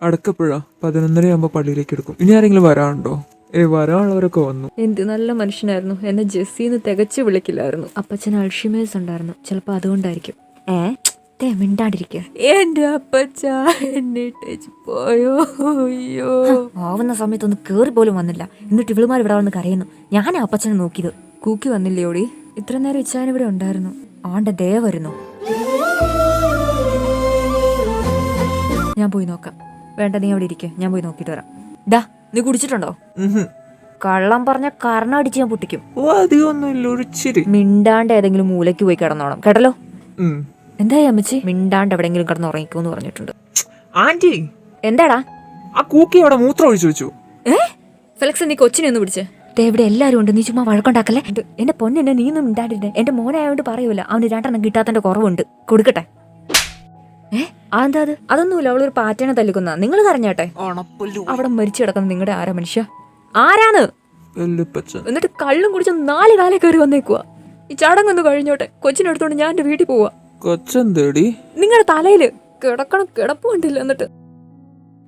അടക്കപ്പുഴ 11:30 പള്ളിയിലേക്ക് എടുക്കും. ഇനി ആരെങ്കിലും വരാനുണ്ടോ? വരാനുള്ളവരൊക്കെ വന്നു. എന്ത് നല്ല മനുഷ്യനായിരുന്നു. എന്നെ ജെസ്സിന്ന് തികച്ചു വിളിക്കില്ലായിരുന്നു. അപ്പച്ചന് അൾഷിമേഴ്സ് ഉണ്ടായിരുന്നു. ചിലപ്പോ അതുകൊണ്ടായിരിക്കും. മിണ്ടാണ്ടിരിക്കുക. എന്റെ അപ്പച്ച എന്നെ പോയോ. അയ്യോ, ആവുന്ന സമയത്തൊന്ന് കേറി പോലും വന്നില്ല. എന്നിട്ട് ഇവളുമാർ ഇവിടെ വന്ന് കരയുന്നു. ഞാൻ അപ്പച്ചനെ നോക്കിയത്. കൂക്കി വന്നില്ലേ ഓടി? ഇത്ര നേരം ഇച്ചാൻ ഇവിടെ ഉണ്ടായിരുന്നു. ആണ്ട ദേ വരുന്നു. ഞാൻ പോയി നോക്കാം. വേണ്ട, നീ അവിടെ ഇരിക്കുക. ഞാൻ പോയി നോക്കിട്ട് വരാം. ഡാ, നീ കുടിച്ചിട്ടുണ്ടോ? കള്ളം പറഞ്ഞ കർണ അടിച്ച് ഞാൻ പൊട്ടിക്കും. മിണ്ടാണ്ട് ഏതെങ്കിലും മൂലയ്ക്ക് പോയി കിടന്നോണം, കേട്ടല്ലോ. എന്തായി അമ്മച്ചി? മിണ്ടാണ്ട് എവിടെങ്കിലും കിടന്ന് ഉറങ്ങിക്കോന്ന് പറഞ്ഞിട്ടുണ്ട്. ആന്റി, എന്താടാ? ആ കൂക്കി അവിടെ മൂത്രം ഒഴിച്ചു വെച്ചു. ഫെലക്സ്, നീ കൊച്ചിനെ ഒന്ന് പിടിച്ച്. ഇവിടെ എല്ലാരും ഉണ്ട്, നീ ചുമ്മാ വഴക്കുണ്ടാക്കല്ലേ. എന്റെ പൊന്നെന്നെ നീ ഒന്നും മിണ്ടാണ്ടിരുന്നേ. എന്റെ മോനായോണ്ട് പറയൂല, അവന് 2 കിട്ടാത്തന്റെ കുറവുണ്ട്. കൊടുക്കട്ടെ. അതെന്താ അത്? അതൊന്നുമില്ല, അവളൊരു പാറ്റേനെ തല്ലിക്കുന്ന. നിങ്ങൾ കരഞ്ഞാട്ടെ. അവിടെ മരിച്ചു കിടക്കുന്ന നിങ്ങളുടെ ആരാ മനുഷ്യ? ആരാന്ന്? എന്നിട്ട് കള്ളും കുടിച്ച് 4 കാലേ കയറി വന്നേക്കുവാ. ഈ ചടങ്ങൊന്ന് കഴിഞ്ഞോട്ടെ. കൊച്ചിനെടുത്തോണ്ട് ഞാൻ എന്റെ വീട്ടിൽ പോവാ. കൊച്ചെന്തേടി? നിങ്ങളുടെ തലയില് കിടക്കണം കിടപ്പ് കണ്ടില്ല. എന്നിട്ട്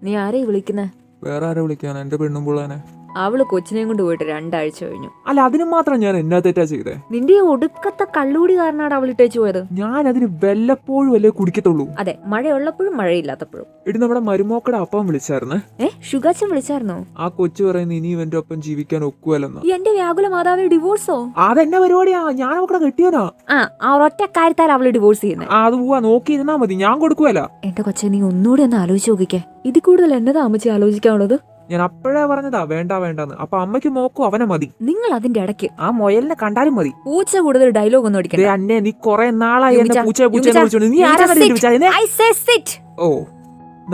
നീ ആരെയും വിളിക്കുന്നേ? വേറെ ആരെ വിളിക്കാനാ? എന്റെ പെണ്ണും പിള്ളേനെ. അവള് കൊച്ചിനെയും കൊണ്ട് പോയിട്ട് 2 ആഴ്ച കഴിഞ്ഞു. അല്ല, അതിന് മാത്രം ഞാൻ എന്നാ തെറ്റാ ചെയ്തേ? നിന്റെ ഒടുക്കത്തെ കള്ളുകൂടി കാരണമാണ് അവൾ ഇട്ടേച്ചു പോയത്. ഞാൻ അതിന് വല്ലപ്പോഴും അല്ലേ കുടിക്കത്തുള്ളൂ. അതെ, മഴയുള്ളപ്പോഴും മഴയില്ലാത്തപ്പോഴും. എടി, നമ്മുടെ മരുമോക്കടെ അപ്പം വിളിച്ചായിരുന്നേ. ഷുഗാച്ചൻ വിളിച്ചായിരുന്നോ? ആ കൊച്ചു പറയുന്നത് ഇനി ഇവന്റെ ഒപ്പം ജീവിക്കാൻ ഒക്കുവല്ലെന്നാ. എന്റെ വ്യാകുല മാതാവേ, ഡിവോഴ്സോ? അതെന്നെ പരിപാടിയാ. ഞാൻ അവക്കടെ കെട്ടിയനാ. ആ ഒറ്റ കാര്യത്താൽ അവള് ഡിവോഴ്സ് ചെയ്യുന്നത്. അത് പോവാ, നോക്കിയിരുന്നാ മതി, ഞാൻ കൊടുക്കുവല്ല. എന്റെ കൊച്ചെ, നീ ഒന്നുകൂടി ഒന്ന് ആലോചിച്ച് നോക്കിക്കേ. ഇതിൽ കൂടുതൽ എന്നതാ അമ്മച്ചി ആലോചിക്കാനുള്ളത്? ഞാൻ അപ്പോഴേ പറഞ്ഞതാ വേണ്ട വേണ്ടെന്ന്. അപ്പൊ അമ്മയ്ക്ക് മോക്കോ അവനെ മതി. നിങ്ങൾ അതിന്റെ ഇടയ്ക്ക് ആ മൊയലിനെ കണ്ടാലും മതി. പൂച്ച കൂടുതൽ ഡയലോഗ് ഒന്നും അടിക്കരുത്. അന്നെ, നീ കൊറേ നാളായി എന്നെ പൂച്ച നീ ഓ,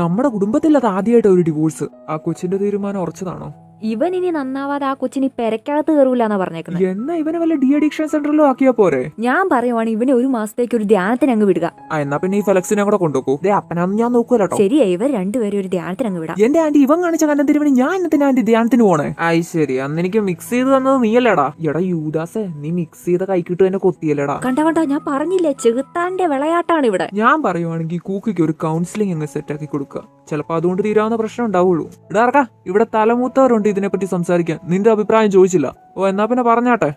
നമ്മുടെ കുടുംബത്തിൽ അത് ആദ്യമായിട്ട് ഒരു ഡിവോഴ്സ്. ആ കൊച്ചിന്റെ തീരുമാനം ഉറച്ചതാണോ? ഇവൻ ഇനി നന്നാവാതെ ആ കൊച്ചിനി പെരക്കകത്ത് കയറൂലെന്നാ പറഞ്ഞേക്കുന്നത്. എന്നാ ഇവനെ വല്ല ഡി അഡിക്ഷൻ സെന്ററിലും ആക്കിയാ പോരെ? ഞാൻ പറയുവാണ് ഇവനെ 1 മാസത്തേക്ക് ഒരു ധ്യാനത്തിന് അങ്ങ് വിടുക. എന്നാ പിന്നെ ഈ ഫെലക്സിനെ കൂടെ കൊണ്ടുപോകൂ. അപ്പനാന്ന് ഞാൻ നോക്കൂലോ. ശരിയാ, ഇവർ 2 പേരും ഒരു ധ്യാനത്തിന് അങ്ങ് വിടാം. എന്റെ ആന്റി ഇവൻ കാണിച്ച കണ്ടം തിരുവനി ഞാൻ എന്നത്തിന് ആന്റി ധ്യാനത്തിന് പോണേ? ശരി, അന്ന് എനിക്ക് മിക്സ് ചെയ്ത് തന്നത് നീയല്ലേടാ. എടാ യൂദാസേ, നീ മിക്സ് ചെയ്ത കൈക്കിട്ട് തന്നെ കൊത്തിയല്ലേടാ. കണ്ട ഞാൻ പറഞ്ഞില്ലേ, ചെകുത്താന്റെ വിളയാട്ടാണ് ഇവിടെ. ഞാൻ പറയുവാണെങ്കിൽ കൂക്കിക്ക് ഒരു കൗൺസിലിംഗ് അങ്ങ് സെറ്റ് ആക്കി കൊടുക്കുക. ചിലപ്പോ അതുകൊണ്ട് തീരാവുന്ന പ്രശ്നം ഉണ്ടാവുള്ളൂ. ഇടാർക്കാ, ഇവിടെ തലമൂത്തവരുണ്ട് ഇതിനെപ്പറ്റി സംസാരിക്കാൻ. നിന്റെ അഭിപ്രായം ചോദിച്ചില്ല. എന്നാ പിന്നെ പറഞ്ഞാട്ടെ.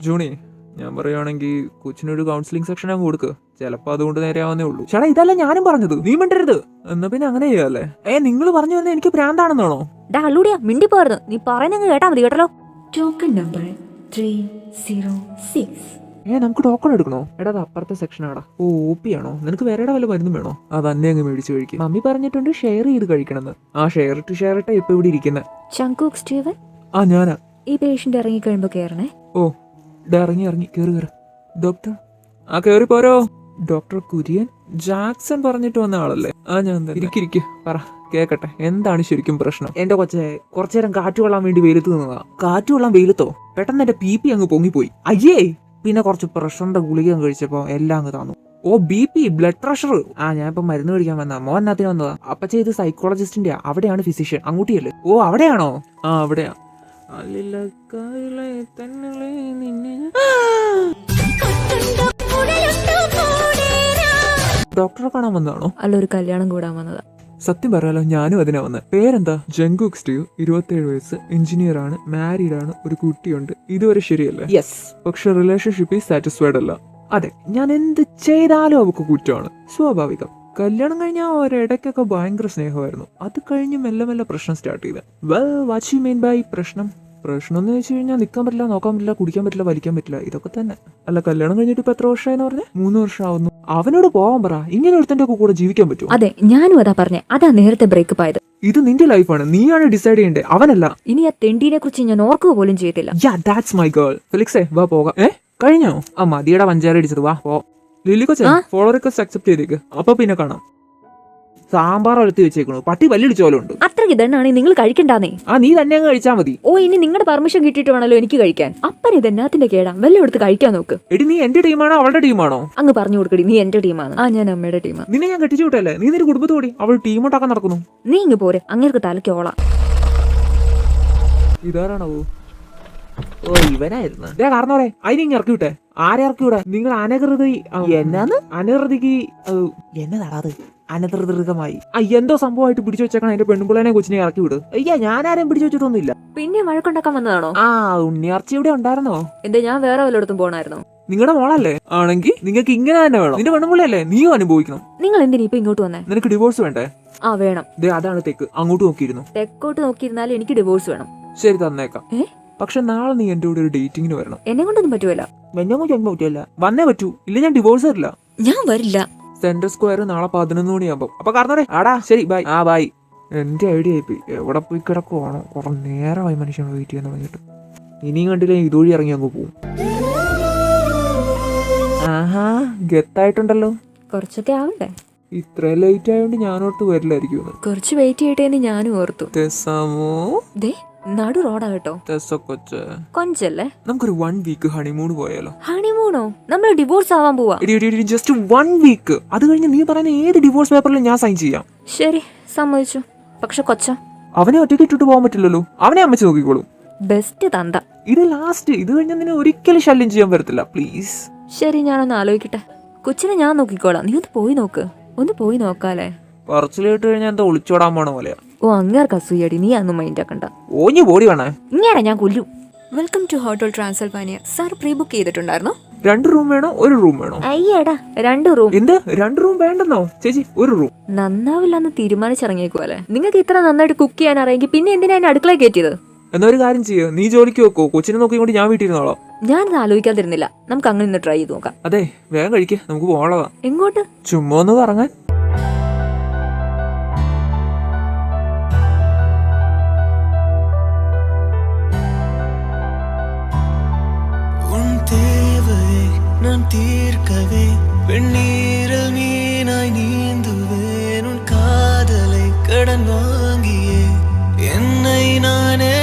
ജൂണി, ഞാൻ പറയുവാണെങ്കിൽ കൊച്ചിനൊരു കൗൺസിലിംഗ് സെക്ഷൻ അങ്ങ് കൊടുക്ക്. ചിലപ്പോ അതുകൊണ്ട് നേരെയാവുന്നേ ഉള്ളൂ. ചേട്ടാ, ഇതല്ല ഞാനും പറഞ്ഞത്, നീ മിണ്ടരുത്. എന്നാ പിന്നെ അങ്ങനെ ചെയ്യാല്ലേ? നിങ്ങൾ പറഞ്ഞു വന്നേ എനിക്ക് ഭ്രാന്താണെന്നാണോ? മിണ്ടി പോരുത്. നീ പറയുന്നങ്ങ് കേട്ടാ മതി, കേട്ടല്ലോ. Token number 306. നമുക്ക് ടോക്കൺ എടുക്കണോ? എടാ, അത് അപ്പുറത്തെ സെക്ഷൻ ആടാ. OP ആണോ? നിനക്ക് വേറെ വല്ല മരുന്നും വേണോ? അതന്നെ അങ്ങ് മേടിച്ച് കഴിക്കും. മമ്മി പറഞ്ഞിട്ടുണ്ട് ഷെയർ ചെയ്ത് കഴിക്കണമെന്ന്. ഷെയർ ഇട്ട് ഇപ്പൊ ഇവിടെ ഇരിക്കുന്നത്. ചങ്കൂക്ക് സ്റ്റീവൻ? ഞാനാ. ഈ പേഷ്യന്റ് ഇറങ്ങി കഴിയുമ്പോ കേറണേ. ഇറങ്ങി കേറ്. ഡോക്ടർ, കേറി പോരോ. ഡോക്ടർ കുര്യൻ ജാക്സൺ പറഞ്ഞിട്ട് വന്ന ആളല്ലേ? ഞാൻ ഇരിക്കിരിക്കും. പറ, കേക്കട്ടെ, എന്താണ് ശരിക്കും പ്രശ്നം? എന്റെ കൊച്ചെ, കുറച്ചു നേരം കാറ്റ് കൊള്ളാൻ വേണ്ടി വെയിലത്ത് നിന്നതാ. കാറ്റ് കൊള്ളാൻ വെയിലത്തോ? പെട്ടെന്ന് എന്റെ PP അങ്ങ് പൊങ്ങിപ്പോയി. അയ്യേ! പിന്നെ കുറച്ച് പ്രഷറിന്റെ ഗുളിക കഴിച്ചപ്പോ എല്ലാം അങ്ങ് താന്നു. BP, blood pressure. ഞാൻ ഇപ്പൊ മരുന്ന് കഴിക്കാൻ വന്നാ. മോനത്തിന് വന്നതാ. അപ്പച്ച ഇത് സൈക്കോളജിസ്റ്റിന്റെ. അവിടെയാണ് ഫിസിഷ്യൻ. അങ്ങോട്ടിയല്ലേ? അവിടെയാണോ? അവിടെയാ. ഡോക്ടറെ കാണാൻ വന്നതാണോ? അല്ല, ഒരു കല്യാണം കൂടാൻ വന്നതാ. സത്യം പറയാലോ, ഞാനും അതിനാ വന്നത്. പേരെന്താ? ജങ്കൂക്ക് സ്റ്റീവ്, 27 വയസ്സ്, എഞ്ചിനീയർ ആണ്, മാരീഡ് ആണ്, ഒരു കുട്ടിയുണ്ട്. ഇതുവരെ ശരിയല്ലേ? യെസ്. പക്ഷെ റിലേഷൻഷിപ്പ് സാറ്റിസ്ഫൈഡ് അല്ല. അതെ, ഞാൻ എന്ത് ചെയ്താലും അവക്ക് കുറ്റമാണ്. സ്വാഭാവികം. കല്യാണം കഴിഞ്ഞാൽ ഒരിടയ്ക്കൊക്കെ ഭയങ്കര സ്നേഹമായിരുന്നു. അത് കഴിഞ്ഞ് മെല്ലെ മെല്ലെ പ്രശ്നം സ്റ്റാർട്ട് ചെയ്ത്. വാട്ട് യു മീൻ ബൈ പ്രശ്നം? പ്രശ്നം എന്ന് വെച്ച് കഴിഞ്ഞാൽ നിൽക്കാൻ പറ്റില്ല, നോക്കാൻ പറ്റില്ല, കുടിക്കാൻ പറ്റില്ല, വലിക്കാൻ പറ്റില്ല, ഇതൊക്കെ തന്നെ. അല്ല, കല്യാണം കഴിഞ്ഞിട്ട് ഇപ്പൊ എത്ര വർഷമായെന്ന് പറഞ്ഞേ? 3 വർഷം ആവുന്നു. അവനോട് പോവാൻ പറ. ഇങ്ങനെ ഒരുത്തന്റെ ഒക്കെ കൂടെ ജീവിക്കാൻ പറ്റുമോ? അതെ, ഞാനും അതാ പറഞ്ഞേ. അതാ നേരത്തെ ബ്രേക്കപ്പ് ആയത്. ഇത് നിന്റെ ലൈഫാണ്, നീയാണ് ഡിസൈഡ് ചെയ്യേണ്ടത്, അവനല്ല. ഇനി ആ തെണ്ടിനെ കുറിച്ച് ഞാൻ ഓർക്കുക പോലും ചെയ്തില്ല. That's my girl. ഫെലിക്സേ, വാ പോകാം. കഴിഞ്ഞോ? മതിയുടെ പഞ്ചാര അടിച്ചത്. വാ പോ. ലില്ലി കൊച്ചേ, ഫോളോ റിക്വസ്റ്റ് അക്സെപ്റ്റ് ചെയ്തേക്ക്. അപ്പൊ പിന്നെ കാണാം. സാമ്പാർ ഒലത്തി വെച്ചേക്കണു. പട്ടി പല്ലിടിച്ചോലുണ്ട്. അത്രയ്ക്ക് ഇതെന്നാണ് നിങ്ങൾ കഴിക്കണ്ടാന്നേ? നീ തന്നെ അങ്ങ് കഴിച്ചാ മതി. ഇനി നിങ്ങളുടെ പെർമിഷൻ കിട്ടിയിട്ട് വേണല്ലോ എനിക്ക് കഴിക്കാൻ. അപ്പൻ ഇതെന്നാത്തിന്റെ കേടാ? വല്ലതും എടുത്ത് കഴിക്കാൻ നോക്ക്. എടി, നീ എന്റെ ടീമാണോ അവളുടെ ടീമാണോ? അങ്ങ് പറഞ്ഞു കൊടുക്കടി, നീ എന്റെ ടീമാണ്. ഞാൻ അമ്മയുടെ ടീമാണ്. നിന്നെ ഞാൻ കെട്ടിച്ചു വിട്ടല്ലേ? നീ നിന്റെ കുടുംബത്തോടി അവൾ ടീമോട്ടാക്കാൻ നടക്കുന്നു. നീ ഇങ്ങ് പോരെ, അങ്ങേർക്ക് തലക്കോളാം. ഇതാരാണോ? ഇവനായിരുന്നു. കാരണോടെ അതിനെ ഇറക്കി വിട്ടെ. ആരെ ഇറക്കി വിടാ? നിങ്ങൾ അനകൃതി. എന്നാന്ന്? അനകൃതിക്ക് എന്നതാടാ അത്? അനധികൃതമായി എന്തോ സംഭവമായിട്ട് പിടിച്ചു വെച്ചേക്കണം എന്റെ പെണ്ണുപിള്ളേനെ കൊച്ചിനെ ഇറക്കി വിട്. ഞാൻ ആരെയും പിടിച്ചു വെച്ചിട്ടൊന്നുമില്ല. പിന്നെ വഴക്കുണ്ടാക്കാൻ വന്നതാണോ? ഉണ്ണിയാർച്ച ഇവിടെ ഉണ്ടായിരുന്നോ? എന്താ ഞാൻ വേറെ വല്ലയിടത്തും പോണായിരുന്നോ? നിങ്ങളുടെ മോളല്ലേ? ആണെങ്കിൽ നിങ്ങൾക്ക് ഇങ്ങനെ തന്നെ വേണം. നിന്റെ പെണ്ണുപിള്ളയല്ലേ, നീയും അനുഭവിക്കണം. നിങ്ങൾ എന്തിനാ ഇപ്പൊ ഇങ്ങോട്ട് വന്നേ? നിനക്ക് ഡിവോഴ്സ് വേണ്ടേ? വേണം. അതാണ് തെക്ക്, അങ്ങോട്ട് നോക്കിയിരുന്നു. തെക്കോട്ട് നോക്കിയിരുന്നാലും എനിക്ക് ഡിവോഴ്സ് വേണം. ശരി, തന്നേക്കാം. പക്ഷെ നാളെ നീ എന്റെ കൂടെ ഒരു ഡേറ്റിങ്ങിന് വരണം. എന്നെ കൊണ്ടൊന്നും പറ്റുമല്ല. എന്നെ കൊണ്ട് പറ്റില്ല. വന്നേ പറ്റൂ, ഇല്ല ഞാൻ ഡിവോഴ്സ് തരില്ല. ഞാൻ വരില്ല. സെൻട്രൽ സ്ക്വയർ നാളെ 11 മണിയാകുമ്പോ. അപ്പൊ കാരണേ ആടാ ശരി ബൈ. ബൈ. എന്റെ ഐഡിയ ആയിപ്പോയി. എവിടെ പോയി കിടക്കുവാണോ? കുറെ നേരമായി മനുഷ്യനെ വെയിറ്റ് ചെയ്യാൻ തുടങ്ങിയിട്ട്. ഇനിയും കണ്ടില്ല ഇതുവഴി ഇറങ്ങി അങ്ങ് പോവും. ഗത്തായിട്ടുണ്ടല്ലോ. കുറച്ചൊക്കെ ആവണ്ടേ? ഇത്ര ലേറ്റ് ആയതുകൊണ്ട് ഞാനോർത്ത് വരില്ലായിരിക്കും. കുറച്ച് വെയിറ്റ് ചെയ്യട്ടേന്ന് ഞാനും ഓർത്തു. നടു റോഡാ കേട്ടോ. കൊഞ്ചല്ലേ? നമുക്കൊരു 1 വീക്ക് ഹണിമൂൺ പോയാലോ? ഹണിമൂണോ? നമ്മൾ ഡിവോഴ്സ് ആവാൻ പോവാ. Just 1 week. അത് കഴിഞ്ഞ് നീ പറയുന്ന ഏത് ഡിവോഴ്സ് പേപ്പറിലും ഞാൻ സൈൻ ചെയ്യാം. ശരി, സമ്മതിച്ചു. പക്ഷെ കൊച്ച അവനെ ഒറ്റയ്ക്ക് ഇട്ടിട്ട് പോകാൻ പറ്റില്ലല്ലോ. അവനെ അമ്മച്ച് നോക്കിക്കോളൂ. ബെസ്റ്റ് തന്ത. ഇത് ലാസ്റ്റ്. ഇത് കഴിഞ്ഞ നിന്നെ ഒരിക്കലും ശല്യം ചെയ്യാൻ പറ്റത്തില്ല. പ്ലീസ്. ശരി, ഞാനൊന്ന് ആലോചിക്കട്ടെ. കൊച്ചിനെ ഞാൻ നോക്കിക്കോളാം. നീ ഒന്ന് പോയി നോക്ക്. ഒന്ന് പോയി നോക്കാലേ. പറച്ചിലിട്ട് കഴിഞ്ഞാൽ എന്താ ഒളിച്ചോടാൻ പോണ പോലെയാ. അങ്ങേർക്ക് അസൂയടി. നീ അതൊന്നും മൈൻഡ് ആക്കണ്ട. ഓഞ്ഞു ബോഡി വേണേ. ഇങ്ങനെ ഞാൻ കൊല്ലും. Welcome to hotel Transylvania. Sir pre book ചെയ്തിട്ടുണ്ടായിരുന്നോ? 2 റൂം വേണോ 1 റൂം വേണോ? അയ്യടാ, 2 റൂം. എന്ത് 2 റൂം വേണ്ടെന്നോ? ചേച്ചി 1 റൂം. നന്നാവില്ലെന്ന് തീരുമാനിച്ചിറങ്ങിയേക്കുവല്ലേ. നിങ്ങൾക്ക് ഇത്ര നന്നായിട്ട് കുക്ക് ചെയ്യാൻ അറിയെങ്കിൽ പിന്നെ എന്തിനാ എന്നെ അടുക്കള കയറ്റിയത്? എന്നാ ഒരു കാര്യം ചെയ്യോ, നീ ജോലിക്ക് വെക്കോ, കൊച്ചിനെ നോക്കിക്കൊണ്ട് ഞാൻ വീട്ടിരുന്നോളാം. ഞാനത് ആലോചിക്കാതിരുന്നില്ല. നമുക്ക് അങ്ങനെ ഒന്ന് ട്രൈ ചെയ്ത് നോക്കാം. അതെ, വേഗം കഴിക്കേ, നമുക്ക് പോകാനുള്ളതാ. എങ്ങോട്ട്? ചുമ്മാ ഒന്ന് കറങ്ങാൻ. நான் தீர்க்கவே வெண்ணீரில் மீனாய் நீந்துவேன் உன் காதலை கடன் வாங்கியே என்னை நானே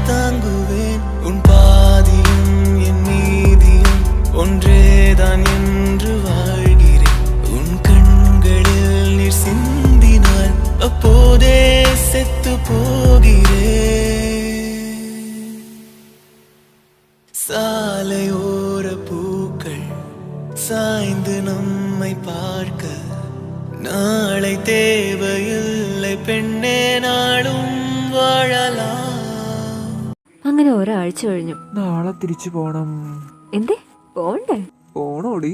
தாங்குவேன் உன் பாதியும் என் நீதியும் ஒன்றேதான் என்று வாழ்கிறேன் உன் கண்களில் நீர் சிந்தினால் அப்போதே செத்து போகிறேன் சாலையோர பூக்கள் சாய்ந்து நம்மை பார்க்க நாளை தேவையில்லை பெண்ணே നാളും വാഴലാം. അങ്ങനെ ഒരാഴ്ച കഴിഞ്ഞു. നാളെ തിരിച്ചു പോണം. എന്തേ പോണ്ടേ? പോണോടി.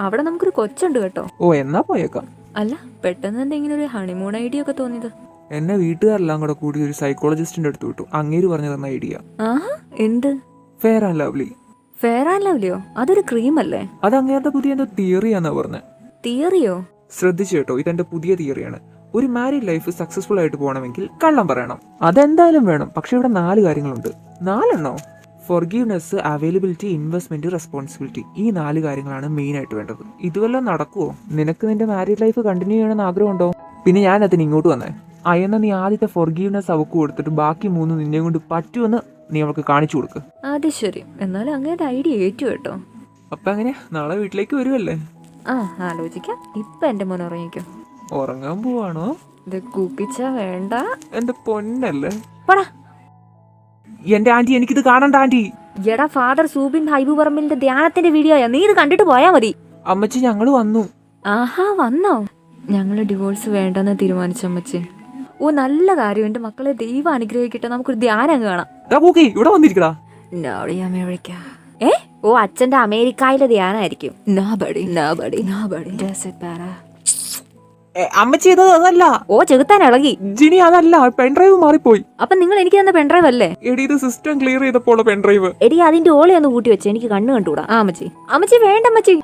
അവിടെ നമുക്കൊരു കൊച്ചുണ്ട് കേട്ടോ. എന്നാ പോയേക്കാം. അല്ല, പെട്ടെന്ന് എന്തെങ്കിലും ഒരു ഹണിമൂൺ ഐഡിയ ഒക്കെ തോന്നിയത്? എന്നെ വീട്ടുകാരെല്ലാം കൂടെ കൂടി ഒരു സൈക്കോളജിസ്റ്റിന്റെ അടുത്ത് വിട്ടു. അങ്ങേര് പറഞ്ഞു തന്ന ഐഡിയ. എന്ത്? Fair and lovely. Fair and ലവ്ലിയോ? അതൊരു ക്രീം അല്ലേ? അത് അങ്ങേരുടെ പുതിയ എന്തോ തിയറിയാന്നാ പറഞ്ഞത്. തിയറിയോ? ശ്രദ്ധിച്ചു കേട്ടോ, ഇതെന്റെ പുതിയ തിയറിയാണ്. ഒരു മാരീഡ് ലൈഫ് സക്സസ്ഫുൾ ആയിട്ട് പോകണമെങ്കിൽ കള്ളം പറയണം. അതെന്തായാലും വേണം. പക്ഷെ ഇവിടെ 4 കാര്യങ്ങളുണ്ട്. 4 ഫോർഗീവ്നെസ്, അവൈലബിലിറ്റി, ഇൻവെസ്റ്റ്മെന്റ്, റെസ്പോൺസിബിലിറ്റി. ഈ 4 കാര്യങ്ങളാണ് മെയിൻ ആയിട്ട് വേണ്ടത്. ഇതുവെല്ലാം നടക്കുവോ? നിനക്ക് നിന്റെ മാരീഡ് ലൈഫ് കണ്ടിന്യൂ ചെയ്യണമെന്ന് ആഗ്രഹമുണ്ടോ? പിന്നെ ഞാൻ അതിന് ഇങ്ങോട്ട് വന്നേ. എന്നാ നീ ആദ്യത്തെ ഫോർഗീവ്നെസ് അവക്ക് കൊടുത്തിട്ട് ബാക്കി 3 നിന്നെ കൊണ്ട് പറ്റുമെന്ന് നീ അവൾക്ക് കാണിച്ചു കൊടുക്ക്. അത് ശരി. എന്നാലും അങ്ങനത്തെ ഐഡിയ ഏറ്റു കേട്ടോ. അപ്പൊ അങ്ങനെ നാളെ വീട്ടിലേക്ക് വരുമല്ലേ? ആലോചിക്കാം. ഇപ്പൊ എന്റെ മോൻ ഉറങ്ങിക്കോ. ഉറങ്ങാൻ പോവാണോ? ഇത് കുക്കിച്ച വേണ്ട. എന്റെ പൊന്നല്ലേ. പടാ. എന്റെ ആന്റി, എനിക്കിത് കാണണ്ട ആന്റി. എടാ, ഫാദർ സൂബിൻ ഹൈബു പറമ്പിലിന്റെ ധ്യാനത്തിന്റെ വീഡിയോയാ. നീ ഇത് കണ്ടിട്ട് പോയാ മതി. അമ്മച്ചി, ഞങ്ങള് വന്നു. വന്നോ? ഞങ്ങള് ഡിവോഴ്സ് വേണ്ടെന്ന് തീരുമാനിച്ചു അമ്മച്ചി. നല്ല കാര്യം. എന്റെ മക്കളെ ദൈവം അനുഗ്രഹിക്കട്ടെ. നമുക്കൊരു ധ്യാനം കാണാം. ഇവിടെ വന്നിരിക്കടാ. അച്ഛന്റെ അമേരിക്കയിലെ ധ്യാനായിരിക്കും. അമ്മച്ചി, ഇത് അതല്ല. ചെകുത്താൻ ഇളകി. ജിനി, അതല്ല, പെൻഡ്രൈവ് മാറിപ്പോയി. അപ്പൊ നിങ്ങൾ എനിക്ക് തന്ന പെൻഡ്രൈവ് അല്ലേ? എടി, ഇത് സിസ്റ്റം ക്ലിയർ ചെയ്തപ്പോൾ പെൻഡ്രൈവ്. എടി, അതിന്റെ ഓളി ഒന്ന് കൂട്ടി വെച്ച്. എനിക്ക് കണ്ണു കണ്ടുകൂടാ. അമ്മച്ചി, അമ്മച്ചി വേണ്ട അമ്മച്ചി.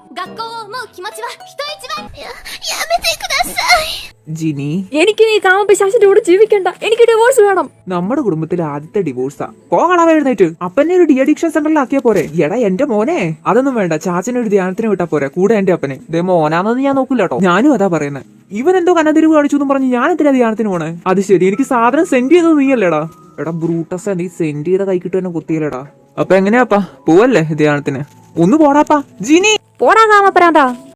ജിനി, എനിക്ക് നീ കാമപിശാചിന്റെ കൂടെ ജീവിക്കണ്ട. എനിക്ക് ഡിവോഴ്സ് വേണം. നമ്മുടെ കുടുംബത്തിലെ ആദ്യത്തെ ഡിവോഴ്സാ. പോകളാ എഴുന്നേറ്റ്. അപ്പനെ ഒരു ഡിഅഡിക്ഷൻ സെന്ററിലാക്കിയാ പോരെ? എടാ എന്റെ മോനെ, അതൊന്നും വേണ്ട. ചാച്ചനെ ഒരു ധ്യാനത്തിന് വിട്ടാ പോരെ. കൂടെ എന്റെ അപ്പനെ. ദേ, മോനാണെന്ന് ഞാൻ നോക്കൂല കേട്ടോ. ഞാനും അതാ പറയുന്നത്. ഇവൻ എന്തോ കനതിരിവ് കാണിച്ചു എന്ന് പറഞ്ഞ് ഞാൻ എന്തിനാ ധ്യാനത്തിന് പോണേ? അത് ശരി, എനിക്ക് സാധനം സെൻഡ് ചെയ്തത് നീയല്ലേടാ. എടാ ബ്രൂട്ടസ്, നീ സെൻഡ് ചെയ്ത കൈ കിട്ടു എന്നെ കുത്തിയല്ലേടാ. അപ്പൊ എങ്ങനെയാപ്പാ, പോവല്ലേ ധ്യാനത്തിന്? ഒന്ന് പോടാപ്പാ. ജിനി, പോടാ കാമപ്പരാന്താ.